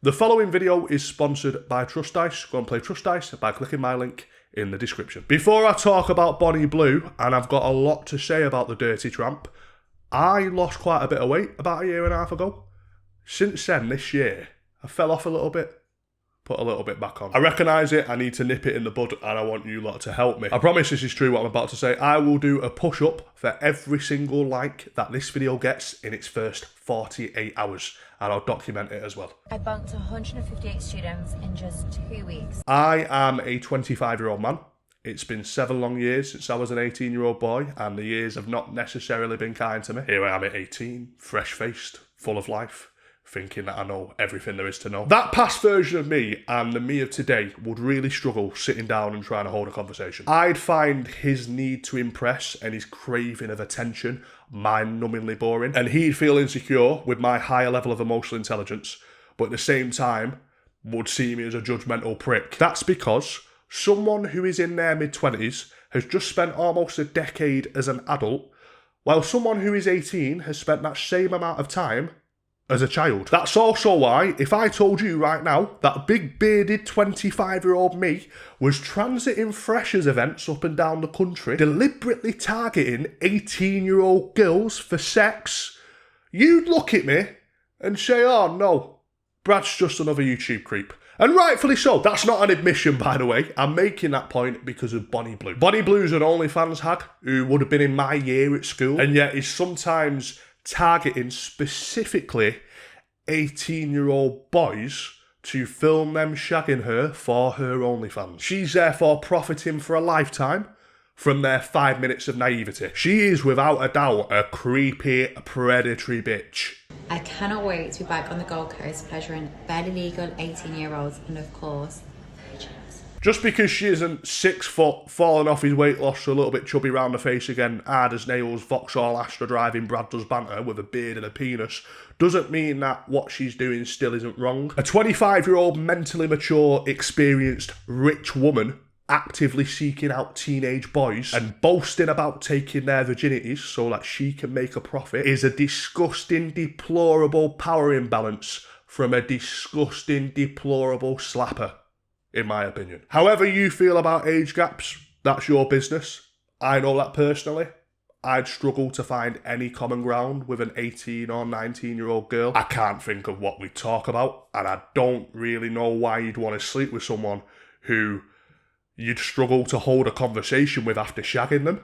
The following video is sponsored by Trust Dice. Go and play Trust Dice by clicking my link in the description. Before I talk about Bonnie Blue, and I've got a lot to say about the Dirty Tramp, I lost quite a bit of weight about a year and a half ago. Since then, this year, I fell off a little bit, put a little bit back on. I recognise it, I need to nip it in the bud, and I want you lot to help me. I promise this is true what I'm about to say. I will do a push-up for every single like that this video gets in its first 48 hours, and I'll document it as well. I bunked 158 students in just 2 weeks. I am a 25-year-old man. It's been 7 long years since I was an 18-year-old boy, and the years have not necessarily been kind to me. Here I am at 18, fresh-faced, full of life, thinking that I know everything there is to know. That past version of me and the me of today would really struggle sitting down and trying to hold a conversation. I'd find his need to impress and his craving of attention mind-numbingly boring, and he'd feel insecure with my higher level of emotional intelligence, but at the same time would see me as a judgmental prick. That's because someone who is in their mid-20s has just spent almost a decade as an adult, while someone who is 18 has spent that same amount of time as a child. That's also why, if I told you right now that big bearded 25-year-old me was transiting freshers events up and down the country, deliberately targeting 18-year-old girls for sex, you'd look at me and say, oh no, Brad's just another YouTube creep. And rightfully so. That's not an admission, by the way. I'm making that point because of Bonnie Blue. Bonnie Blue's an OnlyFans hag who would have been in my year at school, and yet is sometimes targeting specifically 18-year-old boys to film them shagging her for her OnlyFans. She's therefore profiting for a lifetime from their 5 minutes of naivety. She is without a doubt a creepy, predatory bitch. I cannot wait to be back on the Gold Coast pleasuring barely legal 18-year-olds and of course, virgins. Just because she isn't 6 foot, falling off his weight loss, so a little bit chubby round the face again, hard as nails, Vauxhall Astra driving Brad does banter with a beard and a penis, doesn't mean that what she's doing still isn't wrong. A 25-year-old mentally mature, experienced, rich woman actively seeking out teenage boys and boasting about taking their virginities so that she can make a profit is a disgusting, deplorable power imbalance from a disgusting, deplorable slapper, in my opinion. However you feel about age gaps, that's your business. I know that personally. I'd struggle to find any common ground with an 18 or 19-year-old girl. I can't think of what we talk about, and I don't really know why you'd want to sleep with someone who you'd struggle to hold a conversation with after shagging them,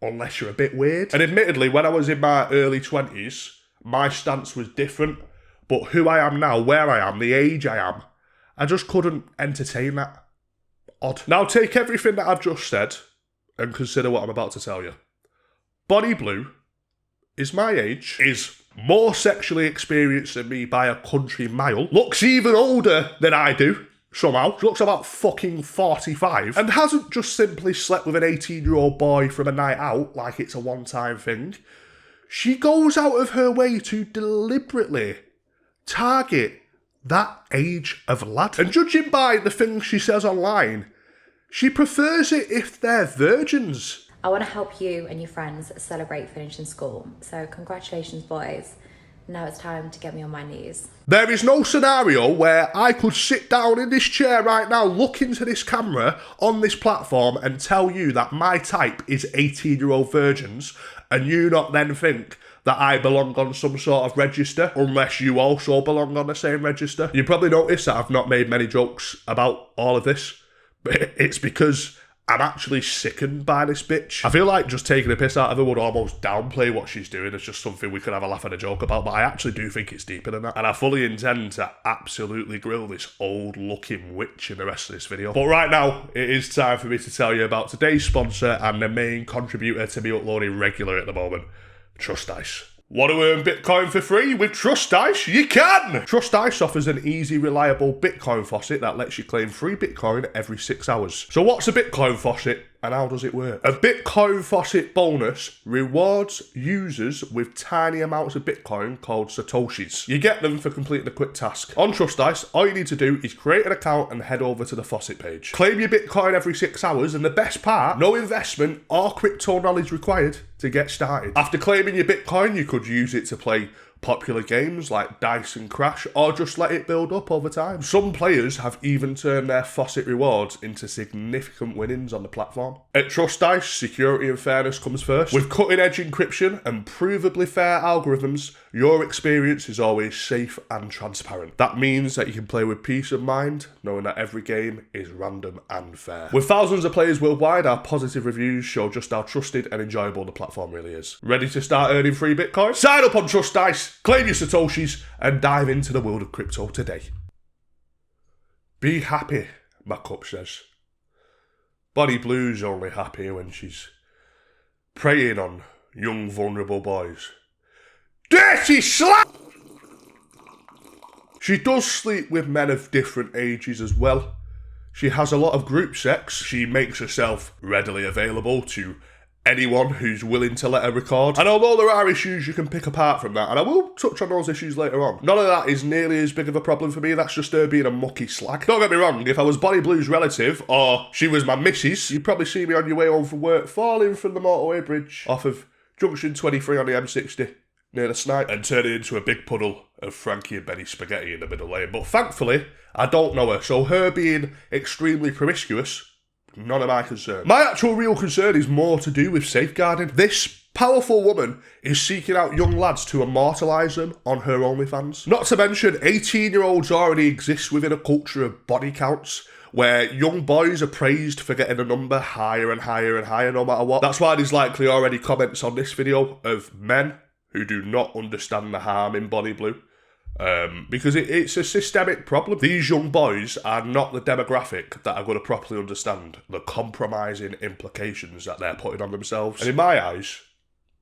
unless you're a bit weird. And admittedly, when I was in my early 20s, my stance was different, but who I am now, where I am, the age I am, I just couldn't entertain that. Odd. Now take everything that I've just said and consider what I'm about to tell you. Bonnie Blue is my age, is more sexually experienced than me by a country mile, looks even older than I do, somehow, looks about fucking 45, and hasn't just simply slept with an 18-year-old boy from a night out like it's a one-time thing. She goes out of her way to deliberately target that age of lad. And judging by the things she says online, she prefers it if they're virgins. I want to help you and your friends celebrate finishing school. So congratulations, boys. Now it's time to get me on my knees. There is no scenario where I could sit down in this chair right now, look into this camera on this platform and tell you that my type is 18-year-old virgins, and you not then think that I belong on some sort of register, unless you also belong on the same register. You probably noticed that I've not made many jokes about all of this, but it's because I'm actually sickened by this bitch. I feel like just taking a piss out of her would almost downplay what she's doing as just something we could have a laugh and a joke about, but I actually do think it's deeper than that. And I fully intend to absolutely grill this old-looking witch in the rest of this video. But right now, it is time for me to tell you about today's sponsor and the main contributor to me uploading regular at the moment, Trust Dice. Want to earn Bitcoin for free with Trust Dice? You can! Trust Dice offers an easy, reliable Bitcoin faucet that lets you claim free Bitcoin every 6 hours. So what's a Bitcoin faucet and how does it work? A Bitcoin faucet bonus rewards users with tiny amounts of Bitcoin called Satoshis. You get them for completing a quick task. On Trust Dice, all you need to do is create an account and head over to the faucet page. Claim your Bitcoin every 6 hours, and the best part, no investment or crypto knowledge required to get started. After claiming your Bitcoin, you could use it to play popular games like Dice and Crash, or just let it build up over time. Some players have even turned their faucet rewards into significant winnings on the platform. At Trust Dice, security and fairness comes first. With cutting-edge encryption and provably fair algorithms, your experience is always safe and transparent. That means that you can play with peace of mind, knowing that every game is random and fair. With thousands of players worldwide, our positive reviews show just how trusted and enjoyable the platform really is. Ready to start earning free Bitcoin? Sign up on Trust Dice, claim your Satoshis, and dive into the world of crypto today. Be happy, my cup says. Bonnie Blue's only happy when she's preying on young vulnerable boys. Dirty slut! She does sleep with men of different ages as well. She has a lot of group sex. She makes herself readily available to anyone who's willing to let her record. And although there are issues you can pick apart from that, and I will touch on those issues later on, none of that is nearly as big of a problem for me. That's just her being a mucky slag. Don't get me wrong, if I was Bonnie Blue's relative, or she was my missus, you'd probably see me on your way home from work falling from the motorway bridge off of Junction 23 on the M60 near the Snipe and turning into a big puddle of Frankie and Benny spaghetti in the middle lane. But thankfully, I don't know her, so her being extremely promiscuous, none of my concern. My actual real concern is more to do with safeguarding. This powerful woman is seeking out young lads to immortalise them on her OnlyFans. Not to mention, 18-year-olds already exist within a culture of body counts, where young boys are praised for getting a number higher and higher and higher no matter what. That's why there's likely already comments on this video of men who do not understand the harm in Bonnie Blue. Because it's a systemic problem. These young boys are not the demographic that are going to properly understand the compromising implications that they're putting on themselves. And in my eyes,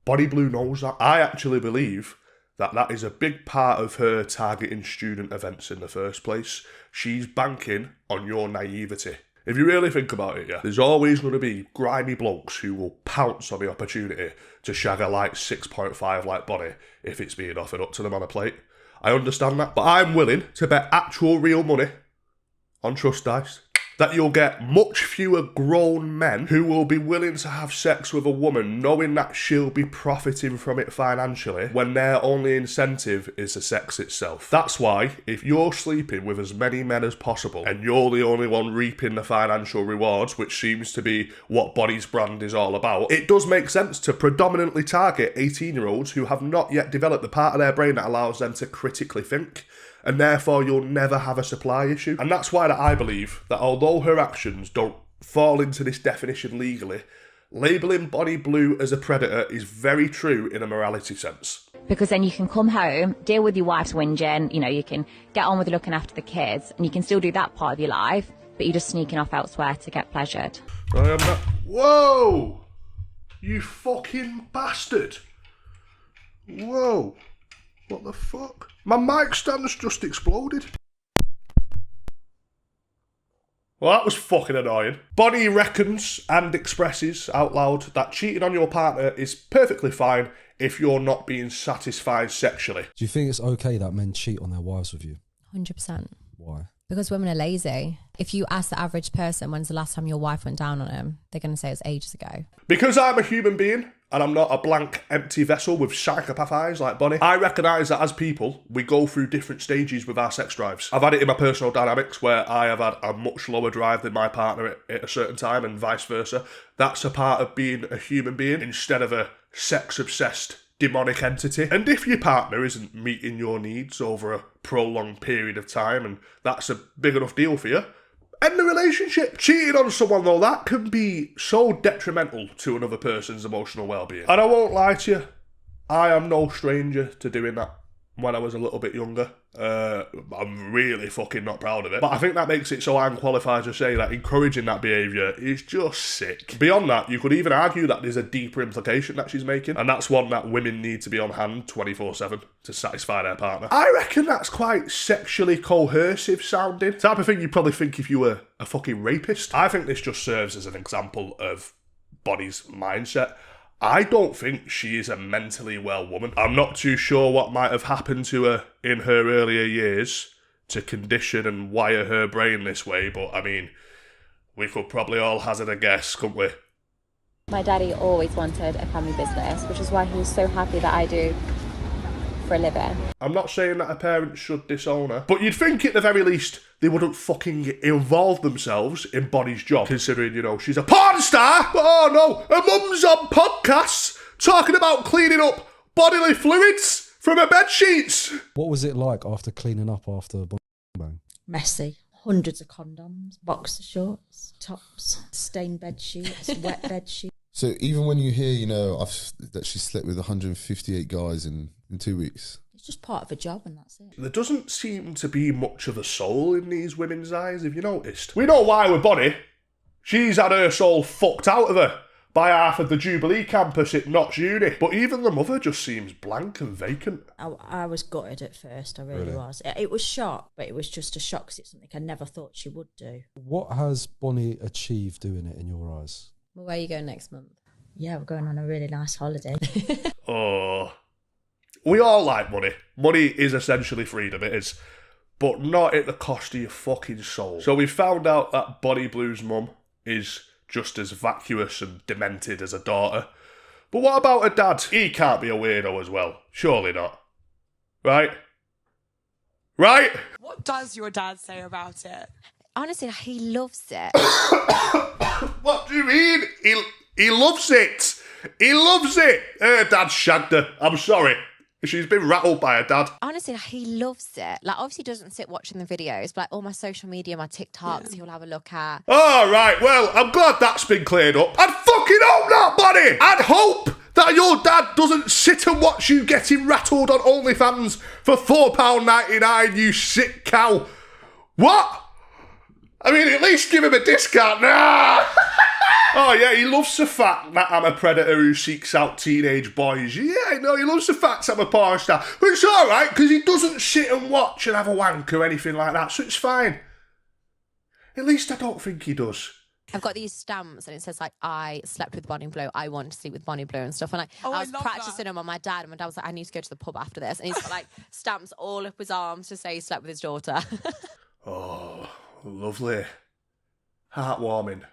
Bonnie Blue knows that. I actually believe that that is a big part of her targeting student events in the first place. She's banking on your naivety. If you really think about it, yeah, there's always going to be grimy blokes who will pounce on the opportunity to shag a light 6.5 like Bonnie if it's being offered up to them on a plate. I understand that, but I'm willing to bet actual real money on Trust Dice that you'll get much fewer grown men who will be willing to have sex with a woman knowing that she'll be profiting from it financially when their only incentive is the sex itself. That's why, if you're sleeping with as many men as possible and you're the only one reaping the financial rewards, which seems to be what Bonnie's brand is all about, it does make sense to predominantly target 18-year-olds who have not yet developed the part of their brain that allows them to critically think. And therefore you'll never have a supply issue. And that's why that I believe that although her actions don't fall into this definition legally, labelling Bonnie Blue as a predator is very true in a morality sense. Because then you can come home, deal with your wife's whinging, you can get on with looking after the kids, and you can still do that part of your life, but you're just sneaking off elsewhere to get pleasured. I am not... Whoa! You fucking bastard! Whoa! What the fuck? My mic stand's just exploded. Well, that was fucking annoying. Bonnie reckons and expresses out loud that cheating on your partner is perfectly fine if you're not being satisfied sexually. Do you think it's okay that men cheat on their wives with you? 100%. Why? Because women are lazy. If you ask the average person when's the last time your wife went down on him, they're going to say it was ages ago. Because I'm a human being and I'm not a blank, empty vessel with psychopath eyes like Bonnie, I recognise that as people, we go through different stages with our sex drives. I've had it in my personal dynamics where I have had a much lower drive than my partner at a certain time and vice versa. That's a part of being a human being instead of a sex-obsessed demonic entity. And if your partner isn't meeting your needs over a prolonged period of time and that's a big enough deal for you, end the relationship. Cheating on someone though, that can be so detrimental to another person's emotional well-being. And I won't lie to you, I am no stranger to doing that when I was a little bit younger. I'm really fucking not proud of it. But I think that makes it so I'm qualified to say that encouraging that behaviour is just sick. Beyond that, you could even argue that there's a deeper implication that she's making, and that's one that women need to be on hand 24/7 to satisfy their partner. I reckon that's quite sexually coercive sounding. Type of thing you'd probably think if you were a fucking rapist. I think this just serves as an example of Bonnie's mindset. I don't think she is a mentally well woman. I'm not too sure what might have happened to her in her earlier years to condition and wire her brain this way, but I mean, we could probably all hazard a guess, couldn't we? My daddy always wanted a family business, which is why he was so happy that I do for a living. I'm not saying that her parents should disown her, but you'd think at the very least they wouldn't fucking involve themselves in Bonnie's job, considering, she's a porn star. But oh no, her mum's on podcasts talking about cleaning up bodily fluids from her bed sheets. What was it like after cleaning up after bang? Messy. Hundreds of condoms, boxer shorts, tops, stained bed sheets, wet bed sheets. So even when you hear, that she slept with 158 guys in 2 weeks. It's just part of a job and that's it. There doesn't seem to be much of a soul in these women's eyes, have you noticed? We know why with Bonnie. She's had her soul fucked out of her by half of the Jubilee campus at Notts Uni. But even the mother just seems blank and vacant. I was gutted at first, I really was. It was shock, but it was just a shock because it's something I never thought she would do. What has Bonnie achieved doing it in your eyes? Well, where are you going next month? Yeah, we're going on a really nice holiday. Oh, we all like money. Money is essentially freedom, it is. But not at the cost of your fucking soul. So we found out that Bonnie Blue's mum is just as vacuous and demented as her daughter. But what about her dad? He can't be a weirdo as well. Surely not. Right? Right? What does your dad say about it? Honestly, he loves it. What do you mean? He loves it. He loves it. Her dad shagged her. I'm sorry. She's been rattled by her dad. Honestly, he loves it. Like, obviously he doesn't sit watching the videos, but like all my social media, my TikToks, he'll have a look at. All right, well, I'm glad that's been cleared up. I'd fucking hope not, Bonnie. I'd hope that your dad doesn't sit and watch you getting rattled on OnlyFans for £4.99, you sick cow. What? I mean, at least give him a discount. Nah. Oh, yeah, he loves the fact that I'm a predator who seeks out teenage boys. Yeah, no, he loves the fact I'm a porn star. But it's all right, because he doesn't sit and watch and have a wank or anything like that, so it's fine. At least I don't think he does. I've got these stamps and it says, like, I slept with Bonnie Blue, I want to sleep with Bonnie Blue and stuff. And I was practicing them on my dad, and my dad was like, I need to go to the pub after this. And he's got, like, stamps all up his arms to say he slept with his daughter. Oh, lovely. Heartwarming.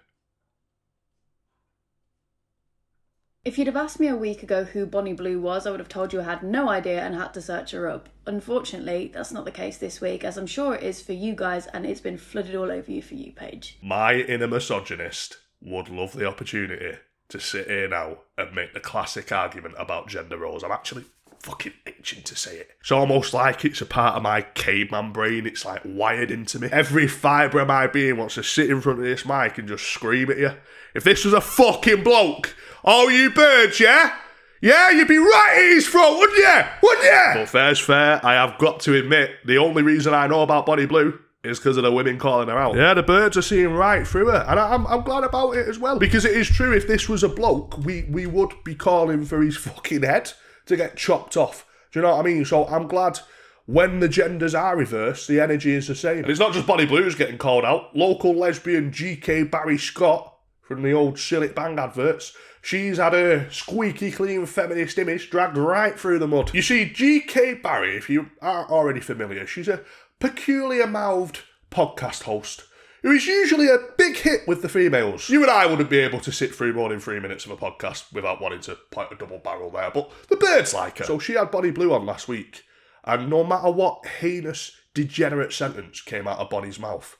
If you'd have asked me a week ago who Bonnie Blue was, I would have told you I had no idea and had to search her up. Unfortunately, that's not the case this week, as I'm sure it is for you guys, and it's been flooded all over your For You page. My inner misogynist would love the opportunity to sit here now and make the classic argument about gender roles. I'm actually fucking itching to say it. It's almost like it's a part of my caveman brain. It's like wired into me. Every fibre of my being wants to sit in front of this mic and just scream at you. If this was a fucking bloke, oh, you birds, yeah? Yeah, you'd be right at his throat, wouldn't you? Wouldn't you? But fair's fair, I have got to admit, the only reason I know about Bonnie Blue is because of the women calling her out. Yeah, the birds are seeing right through her, and I'm glad about it as well. Because it is true, if this was a bloke, we would be calling for his fucking head to get chopped off. Do you know what I mean? So I'm glad when the genders are reversed, the energy is the same. And it's not just Bonnie Blue who's getting called out. Local lesbian GK Barry Scott from the old Sillet Bang adverts, she's had her squeaky clean feminist image dragged right through the mud. You see, GK Barry, if you aren't already familiar, she's a peculiar-mouthed podcast host who is usually a big hit with the females. You and I wouldn't be able to sit through more than 3 minutes of a podcast without wanting to point a double barrel there, but the birds like her. So she had Bonnie Blue on last week, and no matter what heinous, degenerate sentence came out of Bonnie's mouth,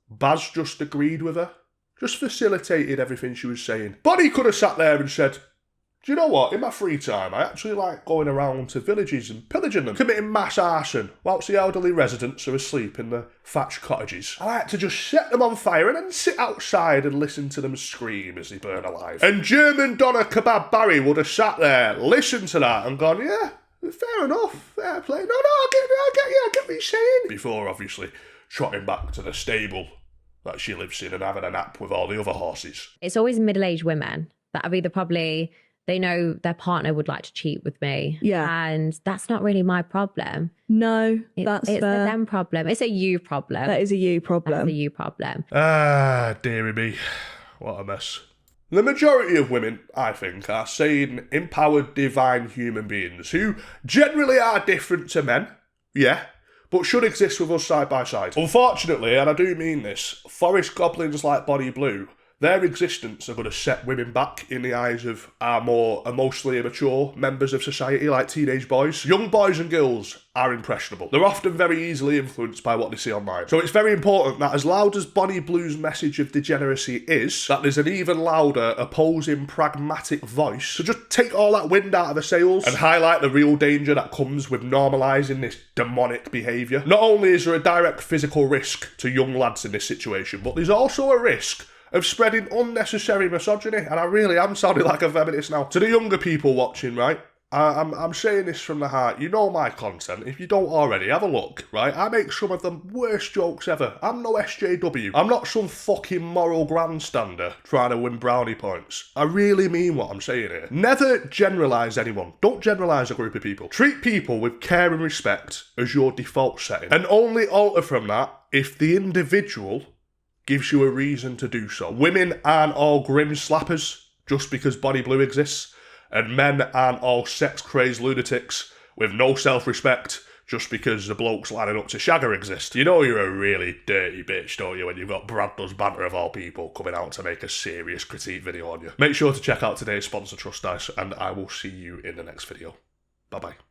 Baz just agreed with her. Just facilitated everything she was saying. Bonnie could have sat there and said, do you know what, in my free time I actually like going around to villages and pillaging them, committing mass arson whilst the elderly residents are asleep in the thatched cottages. I like to just set them on fire and then sit outside and listen to them scream as they burn alive. And German Donna Kebab Barry would have sat there, listened to that and gone, yeah, fair enough, fair play. No, I get what you're saying. Before obviously trotting back to the stable that she lives in and having a nap with all the other horses. It's always middle-aged women that have either probably, they know their partner would like to cheat with me. Yeah. And that's not really my problem. No, It's a them problem. It's a you problem. That is a you problem. That's a you problem. Ah, dearie me. What a mess. The majority of women, I think, are sane, empowered, divine human beings who generally are different to men. Yeah. But should exist with us side by side. Unfortunately, and I do mean this, forest goblins like Bonnie Blue their existence are going to set women back in the eyes of our more emotionally immature members of society, like teenage boys. Young boys and girls are impressionable. They're often very easily influenced by what they see online. So it's very important that as loud as Bonnie Blue's message of degeneracy is, that there's an even louder, opposing, pragmatic voice. So just take all that wind out of the sails and highlight the real danger that comes with normalising this demonic behaviour. Not only is there a direct physical risk to young lads in this situation, but there's also a risk of spreading unnecessary misogyny, and I really am sounding like a feminist now. To the younger people watching, right, I'm saying this from the heart. You know my content. If you don't already, have a look, right? I make some of the worst jokes ever. I'm no SJW. I'm not some fucking moral grandstander trying to win brownie points. I really mean what I'm saying here. Never generalise anyone. Don't generalise a group of people. Treat people with care and respect as your default setting, and only alter from that if the individual gives you a reason to do so. Women aren't all grim slappers just because Bonnie Blue exists, and men aren't all sex-crazed lunatics with no self-respect just because the blokes lining up to shag her exist. You know you're a really dirty bitch, don't you, when you've got Brad Does Banter of all people coming out to make a serious critique video on you. Make sure to check out today's sponsor, Trust Dice, and I will see you in the next video. Bye-bye.